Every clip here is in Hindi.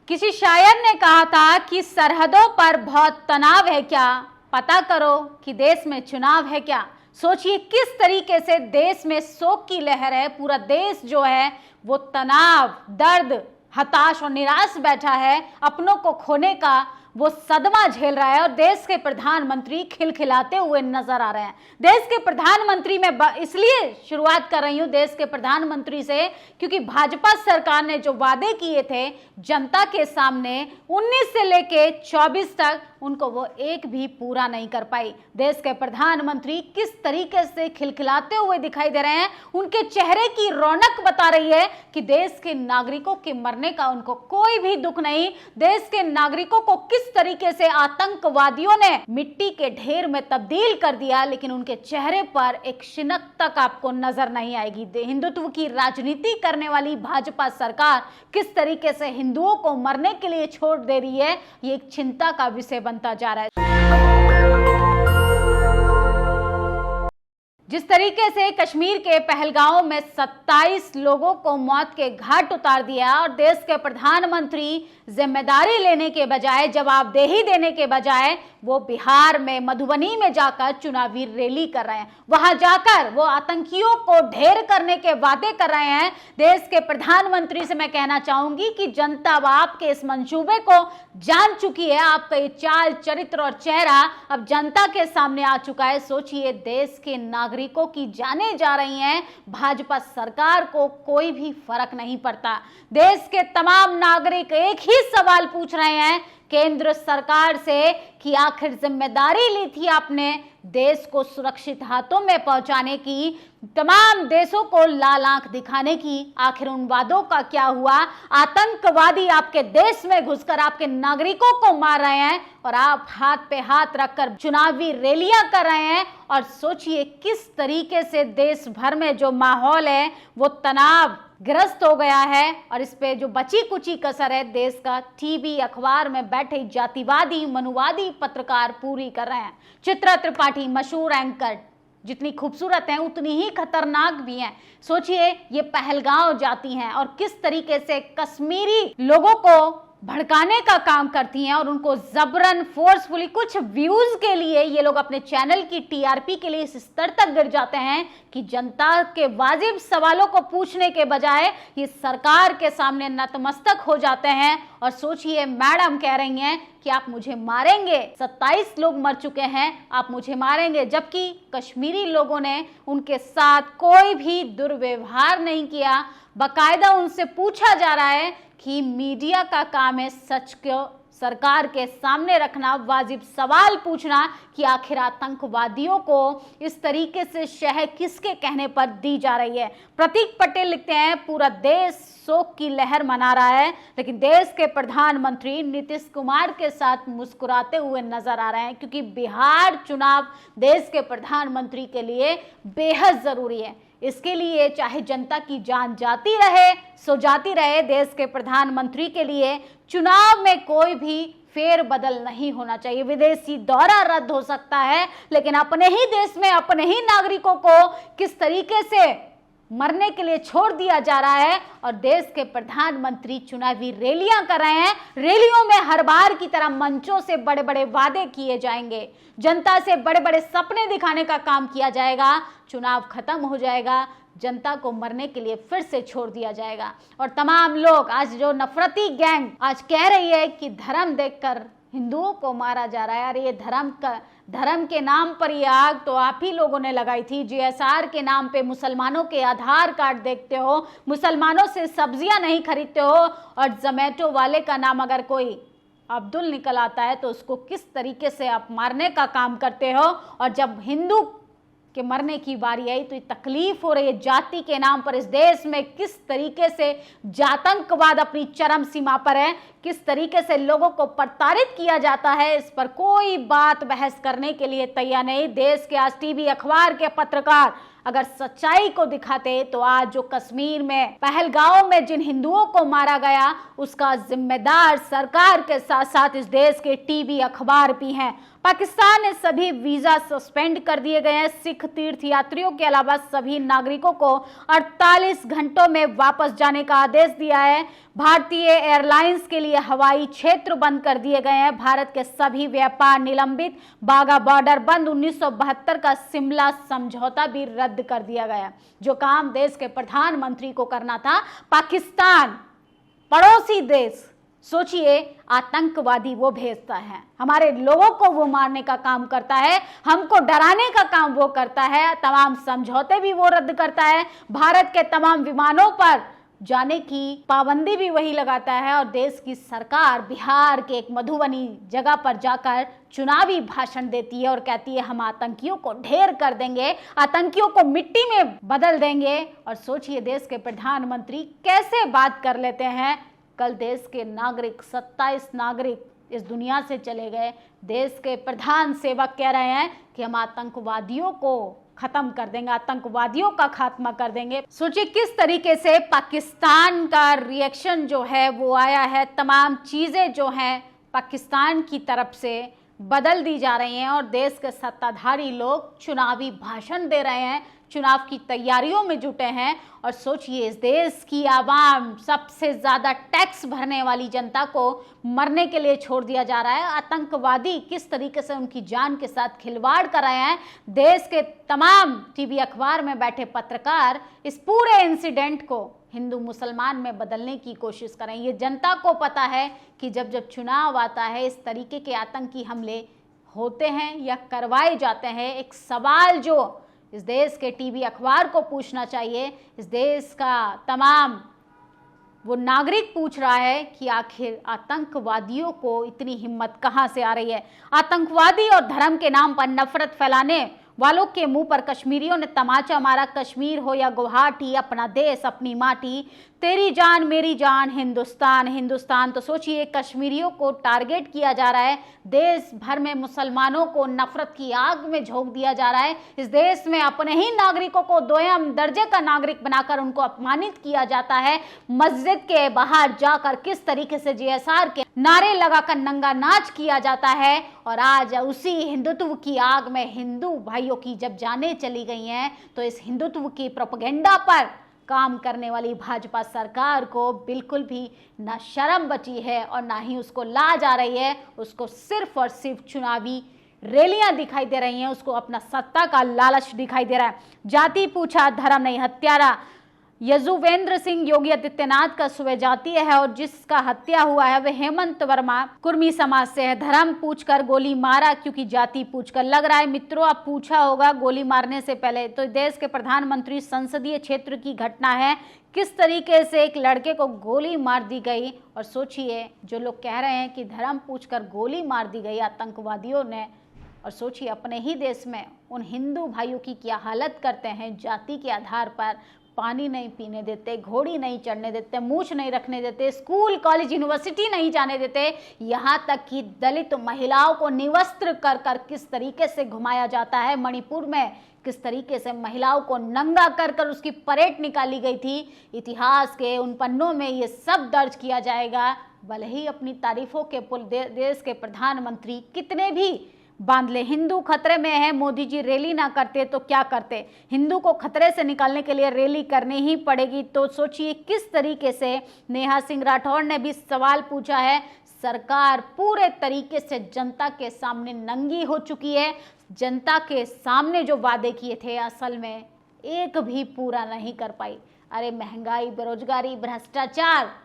किसी शायर ने कहा था कि सरहदों पर बहुत तनाव है क्या, पता करो कि देश में चुनाव है क्या। सोचिए किस तरीके से देश में शोक की लहर है। पूरा देश जो है वो तनाव, दर्द, हताश और निराश बैठा है। अपनों को खोने का वो सदमा झेल रहा है और देश के प्रधानमंत्री खिलखिलाते हुए नजर आ रहे हैं। देश के प्रधानमंत्री में इसलिए शुरुआत कर रही हूं देश के प्रधानमंत्री से, क्योंकि भाजपा सरकार ने जो वादे किए थे जनता के सामने 19 से लेके 24 तक, उनको वो एक भी पूरा नहीं कर पाई। देश के प्रधानमंत्री किस तरीके से खिलखिलाते हुए दिखाई दे रहे हैं। उनके चेहरे की रौनक बता रही है कि देश के नागरिकों के मरने का उनको कोई भी दुख नहीं। देश के नागरिकों को किस तरीके से आतंकवादियों ने मिट्टी के ढेर में तब्दील कर दिया, लेकिन उनके चेहरे पर एक शिनक तक आपको नजर नहीं आएगी। हिंदुत्व की राजनीति करने वाली भाजपा सरकार किस तरीके से हिंदुओं को मरने के लिए छोड़ दे रही है, ये एक चिंता का विषय बनता जा रहा है। जिस तरीके से कश्मीर के पहलगांव में 27 लोगों को मौत के घाट उतार दिया और देश के प्रधानमंत्री जिम्मेदारी लेने के बजाय, जवाबदेही देने के बजाय वो बिहार में मधुबनी में जाकर चुनावी रैली कर रहे हैं। वहां जाकर वो आतंकियों को ढेर करने के वादे कर रहे हैं। देश के प्रधानमंत्री से मैं कहना चाहूंगी कि जनता अब आपके इस मंसूबे को जान चुकी है। आपका ये चाल, चरित्र और चेहरा अब जनता के सामने आ चुका है। सोचिए देश के नागरिकों की जानें जा रही हैं, भाजपा सरकार को कोई भी फर्क नहीं पड़ता। देश के तमाम नागरिक एक ही सवाल पूछ रहे हैं केंद्र सरकार से कि आखिर जिम्मेदारी ली थी आपने देश को सुरक्षित हाथों में पहुंचाने की, तमाम देशों को लाल आंख दिखाने की, आखिर उन वादों का क्या हुआ। आतंकवादी आपके देश में घुसकर आपके नागरिकों को मार रहे हैं और आप हाथ पे हाथ रखकर चुनावी रैलियां कर रहे हैं। और सोचिए किस तरीके से देश भर में जो माहौल है वो तनाव ग्रस्त हो गया है और इस पे जो बची कुची कसर है देश का टीवी अखबार में बैठे जातिवादी मनुवादी पत्रकार पूरी कर रहे हैं। चित्रा त्रिपाठी मशहूर एंकर जितनी खूबसूरत हैं उतनी ही खतरनाक भी हैं। सोचिए ये पहलगांव जाती हैं और किस तरीके से कश्मीरी लोगों को भड़काने का काम करती हैं और उनको जबरन फोर्सफुली कुछ व्यूज के लिए ये लोग अपने चैनल की टीआरपी के लिए इस स्तर तक गिर जाते हैं कि जनता के वाजिब सवालों को पूछने के बजाय ये सरकार के सामने नतमस्तक हो जाते हैं। और सोचिए मैडम कह रही हैं कि आप मुझे मारेंगे, 27 लोग मर चुके हैं, आप मुझे मारेंगे, जबकि कश्मीरी लोगों ने उनके साथ कोई भी दुर्व्यवहार नहीं किया। बाकायदा उनसे पूछा जा रहा है कि मीडिया का काम है सच को सरकार के सामने रखना, वाजिब सवाल पूछना कि आखिर आतंकवादियों को इस तरीके से शह किसके कहने पर दी जा रही है। प्रतीक पटेल लिखते हैं पूरा देश शोक की लहर मना रहा है, लेकिन देश के प्रधानमंत्री नीतीश कुमार के साथ मुस्कुराते हुए नजर आ रहे हैं, क्योंकि बिहार चुनाव देश के प्रधानमंत्री के लिए बेहद जरूरी है। इसके लिए चाहे जनता की जान जाती रहे सो जाती रहे, देश के प्रधानमंत्री के लिए चुनाव में कोई भी फेर बदल नहीं होना चाहिए। विदेशी दौरा रद्द हो सकता है, लेकिन अपने ही देश में अपने ही नागरिकों को किस तरीके से मरने के लिए छोड़ दिया जा रहा है। और देश के प्रधानमंत्री चुनावी रैलियां कर रहे हैं। रैलियों में हर बार की तरह मंचों से बड़े बड़े वादे किए जाएंगे, जनता से बड़े बड़े सपने दिखाने का काम किया जाएगा। चुनाव खत्म हो जाएगा, जनता को मरने के लिए फिर से छोड़ दिया जाएगा। और तमाम लोग आज जो नफरती गैंग आज कह रही है कि धर्म देखकर हिंदुओं को मारा जा रहा है, अरे ये धर्म के नाम पर ये आग तो आप ही लोगों ने लगाई थी। जीएसआर के नाम पे मुसलमानों के आधार कार्ड देखते हो, मुसलमानों से सब्जियां नहीं खरीदते हो, और जोमैटो वाले का नाम अगर कोई अब्दुल निकल आता है तो उसको किस तरीके से आप मारने का काम करते हो। और जब हिंदू के मरने की बारी आई तो ये तकलीफ हो रही है। जाति के नाम पर इस देश में किस तरीके से जातंकवाद अपनी चरम सीमा पर है, किस तरीके से लोगों को प्रताड़ित किया जाता है, इस पर कोई बात बहस करने के लिए तैयार नहीं। देश के आज टीवी अखबार के पत्रकार अगर सच्चाई को दिखाते तो आज जो कश्मीर में पहलगांव में जिन हिंदुओं को मारा गया उसका जिम्मेदार सरकार के साथ साथ इस देश के टीवी अखबार भी हैं। पाकिस्तान ने सभी वीजा सस्पेंड कर दिए गए हैं। सिख तीर्थयात्रियों के अलावा सभी नागरिकों को 48 घंटों में वापस जाने का आदेश दिया है। भारतीय एयरलाइंस के लिए हवाई क्षेत्र बंद कर दिए गए हैं। भारत के सभी व्यापार निलंबित, बाघा बॉर्डर बंद, 1972 का शिमला समझौता भी रद्द कर दिया गया। जो काम देश के प्रधानमंत्री को करना था, पाकिस्तान पड़ोसी देश, सोचिए, आतंकवादी वो भेजता है, हमारे लोगों को वो मारने का काम करता है, हमको डराने का काम वो करता है, तमाम समझौते भी वो रद्द करता है, भारत के तमाम विमानों पर जाने की पाबंदी भी वही लगाता है और देश की सरकार बिहार के एक मधुबनी जगह पर जाकर चुनावी भाषण देती है और कहती है हम आतंकियों को ढेर कर देंगे, आतंकियों को मिट्टी में बदल देंगे। और सोचिए देश के प्रधानमंत्री कैसे बात कर लेते हैं। कल देश के नागरिक 27 नागरिक इस दुनिया से चले गए। देश के प्रधान सेवक कह रहे हैं कि हम आतंकवादियों को खत्म कर देंगे, आतंकवादियों का खात्मा कर देंगे। सोचिए किस तरीके से पाकिस्तान का रिएक्शन जो है वो आया है। तमाम चीजें जो हैं पाकिस्तान की तरफ से बदल दी जा रही हैं और देश के सत्ताधारी लोग चुनावी भाषण दे रहे हैं, चुनाव की तैयारियों में जुटे हैं। और सोचिए इस देश की आवाम, सबसे ज्यादा टैक्स भरने वाली जनता को मरने के लिए छोड़ दिया जा रहा है। आतंकवादी किस तरीके से उनकी जान के साथ खिलवाड़ कर रहे हैं। देश के तमाम टीवी अखबार में बैठे पत्रकार इस पूरे इंसिडेंट को हिंदू मुसलमान में बदलने की कोशिश करें। ये जनता को पता है कि जब जब चुनाव आता है इस तरीके के आतंकी हमले होते हैं या करवाए जाते हैं। एक सवाल जो इस देश के टीवी अखबार को पूछना चाहिए, इस देश का तमाम वो नागरिक पूछ रहा है कि आखिर आतंकवादियों को इतनी हिम्मत कहां से आ रही है। आतंकवादी और धर्म के नाम पर नफरत फैलाने वालों के मुंह पर कश्मीरियों ने तमाचा मारा। कश्मीर हो या गुवाहाटी, अपना देश अपनी माटी, तेरी जान मेरी जान, हिंदुस्तान हिंदुस्तान। तो सोचिए कश्मीरियों को टारगेट किया जा रहा है, देश भर में मुसलमानों को नफरत की आग में झोंक दिया जा रहा है। इस देश में अपने ही नागरिकों को दोयम दर्जे का नागरिक बनाकर उनको अपमानित किया जाता है। मस्जिद के बाहर जाकर किस तरीके से जीएसआर के नारे लगाकर नंगा नाच किया जाता है। और आज उसी हिंदुत्व की आग में हिंदू भाइयों की जब जानें चली गई हैं तो इस हिंदुत्व की प्रोपेगेंडा पर काम करने वाली भाजपा सरकार को बिल्कुल भी ना शर्म बची है और ना ही उसको लाज आ रही है। उसको सिर्फ और सिर्फ चुनावी रैलियां दिखाई दे रही हैं, उसको अपना सत्ता का लालच दिखाई दे रहा है। जाति पूछा धर्म नहीं हत्यारा। यजुवेंद्र सिंह योगी आदित्यनाथ का सुबह जातीय है और जिसका हत्या हुआ है वह हेमंत वर्मा कुर्मी समाज से है। धर्म पूछकर गोली मारा क्योंकि जाति पूछकर। लग रहा है मित्रों आप पूछा होगा गोली मारने से पहले। तो देश के प्रधानमंत्री संसदीय क्षेत्र की घटना है, किस तरीके से एक लड़के को गोली मार दी गई। और सोचिए जो लोग कह रहे हैं कि धर्म पूछकर गोली मार दी गई आतंकवादियों ने, और सोचिए अपने ही देश में उन हिंदू भाइयों की क्या हालत करते हैं। जाति के आधार पर पानी नहीं पीने देते, घोड़ी नहीं चढ़ने देते, मूछ नहीं रखने देते, स्कूल कॉलेज यूनिवर्सिटी नहीं जाने देते, यहाँ तक कि दलित महिलाओं को निवस्त्र कर कर किस तरीके से घुमाया जाता है। मणिपुर में किस तरीके से महिलाओं को नंगा कर कर उसकी परेड निकाली गई थी। इतिहास के उन पन्नों में ये सब दर्ज किया जाएगा। भले ही अपनी तारीफों के पुल देश के प्रधानमंत्री कितने भी बांध ले। हिंदू खतरे में है, मोदी जी रैली ना करते तो क्या करते। हिंदू को खतरे से निकालने के लिए रैली करनी ही पड़ेगी। तो सोचिए किस तरीके से नेहा सिंह राठौर ने भी सवाल पूछा है। सरकार पूरे तरीके से जनता के सामने नंगी हो चुकी है। जनता के सामने जो वादे किए थे असल में एक भी पूरा नहीं कर पाई। अरे महंगाई, बेरोजगारी, भ्रष्टाचार,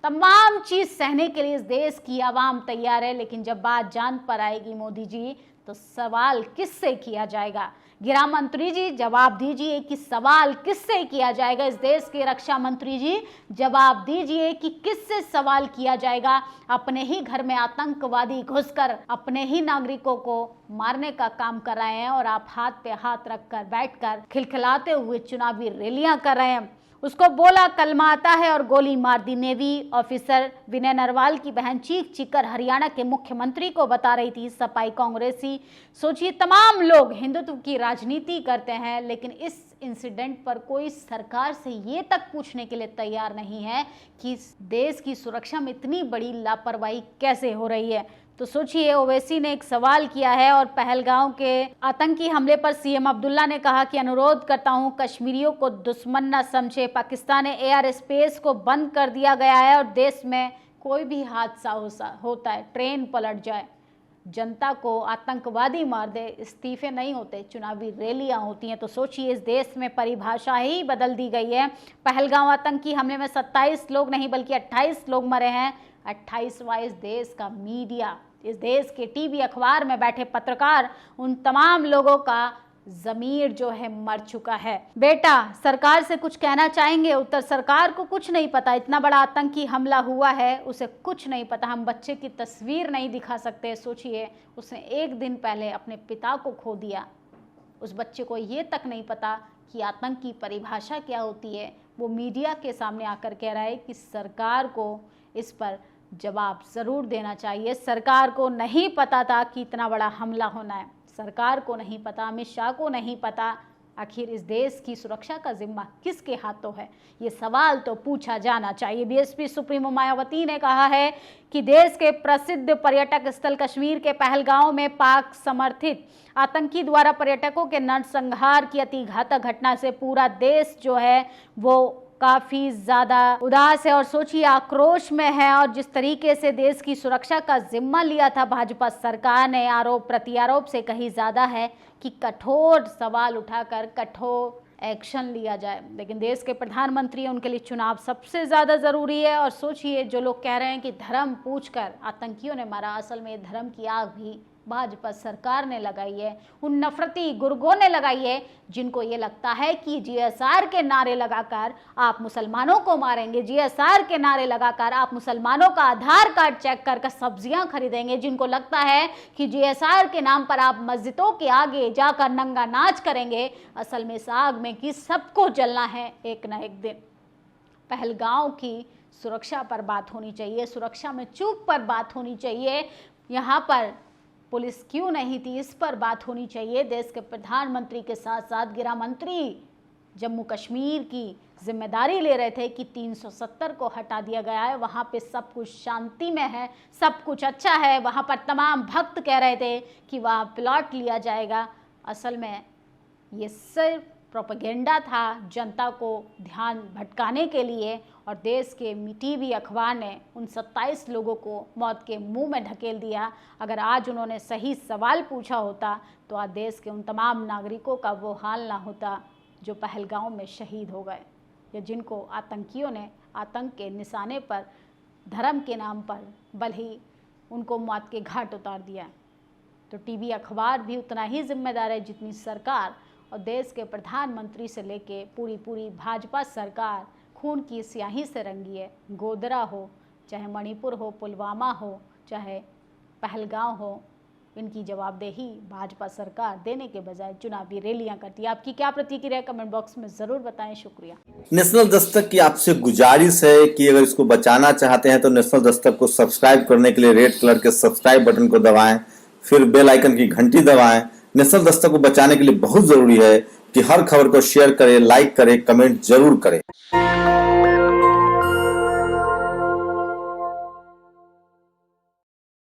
तमाम चीज सहने के लिए इस देश की आवाम तैयार है। लेकिन जब बात जान पर आएगी मोदी जी तो सवाल किससे किया जाएगा। गृह मंत्री जी जवाब दीजिए कि सवाल किससे किया जाएगा। इस देश के रक्षा मंत्री जी जवाब दीजिए कि किससे सवाल किया जाएगा। अपने ही घर में आतंकवादी घुसकर अपने ही नागरिकों को मारने का काम कर रहे हैं और आप हाथ पे हाथ रखकर बैठकर खिलखिलाते हुए चुनावी रैलियां कर रहे हैं। उसको बोला कलमा आता है और गोली मार दी। नेवी ऑफिसर विनय नरवाल की बहन चीख चीख कर हरियाणा के मुख्यमंत्री को बता रही थी। सपाई कांग्रेसी, सोचिए तमाम लोग हिंदुत्व की राजनीति करते हैं, लेकिन इस इंसिडेंट पर कोई सरकार से ये तक पूछने के लिए तैयार नहीं है कि देश की सुरक्षा में इतनी बड़ी लापरवाही कैसे हो रही है। तो सोचिए, ओवैसी ने एक सवाल किया है और पहलगांव के आतंकी हमले पर सीएम अब्दुल्ला ने कहा कि अनुरोध करता हूं कश्मीरियों को दुश्मन न समझे। पाकिस्तान ने एयर स्पेस को बंद कर दिया गया है और देश में कोई भी हादसा होता है, ट्रेन पलट जाए, जनता को आतंकवादी मार दे, इस्तीफे नहीं होते, चुनावी रैलियां होती हैं। तो सोचिए, इस देश में परिभाषा ही बदल दी गई है। पहलगांव आतंकी हमले में 27 लोग नहीं बल्कि 28 लोग मरे हैं। 28वां इस देश का मीडिया, इस देश के टीवी अखबार में बैठे पत्रकार, उन तमाम लोगों का जमीर जो है मर चुका है। बेटा, सरकार से कुछ कहना चाहेंगे? उत्तर, सरकार को कुछ नहीं पता, इतना बड़ा आतंकी हमला हुआ है, उसे कुछ नहीं पता। हम बच्चे की तस्वीर नहीं दिखा सकते। सोचिए, उसने एक दिन पहले अपने पिता को खो दिया। उस बच्चे को ये तक नहीं पता कि आतंक की परिभाषा क्या होती है। वो मीडिया के सामने आकर कह रहा है कि सरकार को इस पर जवाब ज़रूर देना चाहिए। सरकार को नहीं पता था कि इतना बड़ा हमला होना है। सरकार को नहीं पता, अमित शाह को नहीं पता, आखिर इस देश की सुरक्षा का जिम्मा किसके हाथों है? ये सवाल तो पूछा जाना चाहिए। बीएसपी सुप्रीमो मायावती ने कहा है कि देश के प्रसिद्ध पर्यटक स्थल कश्मीर के पहलगांव में पाक समर्थित आतंकी द्वारा पर्यटकों के नरसंहार की अति घातक घटना से पूरा देश जो है वो काफ़ी ज़्यादा उदास है और सोचिए आक्रोश में है। और जिस तरीके से देश की सुरक्षा का जिम्मा लिया था भाजपा सरकार ने, आरोप प्रत्यारोप से कहीं ज़्यादा है कि कठोर सवाल उठाकर कठोर एक्शन लिया जाए। लेकिन देश के प्रधानमंत्री, उनके लिए चुनाव सबसे ज़्यादा ज़रूरी है। और सोचिए, जो लोग कह रहे हैं कि धर्म पूछकर आतंकियों ने मारा, असल में धर्म की आग भी भाजपा सरकार ने लगाई है, उन नफरती गुर्गों ने लगाई है जिनको ये लगता है कि जीएसआर के नारे लगाकर आप मुसलमानों को मारेंगे, जीएसआर के नारे लगाकर आप मुसलमानों का आधार कार्ड चेक कर सब्जियां खरीदेंगे, जिनको लगता है कि जीएसआर के नाम पर आप मस्जिदों के आगे जाकर नंगा नाच करेंगे। असल में इस आग में कि सबको जलना है एक ना एक दिन। पहलगांव की सुरक्षा पर बात होनी चाहिए, सुरक्षा में चूक पर बात होनी चाहिए। यहाँ पर पुलिस क्यों नहीं थी, इस पर बात होनी चाहिए। देश के प्रधानमंत्री के साथ साथ गृह मंत्री जम्मू कश्मीर की जिम्मेदारी ले रहे थे कि 370 को हटा दिया गया है, वहाँ पे सब कुछ शांति में है, सब कुछ अच्छा है। वहाँ पर तमाम भक्त कह रहे थे कि वहाँ प्लॉट लिया जाएगा। असल में ये सिर्फ प्रोपेगेंडा था, जनता को ध्यान भटकाने के लिए। और देश के टीवी अखबार ने उन 27 लोगों को मौत के मुंह में ढकेल दिया। अगर आज उन्होंने सही सवाल पूछा होता तो आज देश के उन तमाम नागरिकों का वो हाल ना होता जो पहलगांव में शहीद हो गए, या जिनको आतंकियों ने आतंक के निशाने पर धर्म के नाम पर बल्कि उनको मौत के घाट उतार दिया। तो टीवी अखबार भी उतना ही जिम्मेदार है जितनी सरकार। और देश के प्रधानमंत्री से लेके पूरी भाजपा सरकार खून की स्याही से रंगी है। गोधरा हो, चाहे मणिपुर हो, पुलवामा हो, चाहे पहलगांव हो, इनकी जवाबदेही भाजपा सरकार देने के बजाय चुनावी रैलियां करती है। आपकी क्या प्रतिक्रिया, कमेंट बॉक्स में जरूर बताएं। शुक्रिया। नेशनल दस्तक की आपसे गुजारिश है कि अगर इसको बचाना चाहते हैं तो नेशनल दस्तक को सब्सक्राइब करने के लिए रेड कलर के सब्सक्राइब बटन को दबाएं, फिर बेल आइकन की घंटी दबाएं। नेशनल दस्तक को बचाने के लिए बहुत जरूरी है कि हर खबर को शेयर करें, लाइक करें, कमेंट जरूर करें।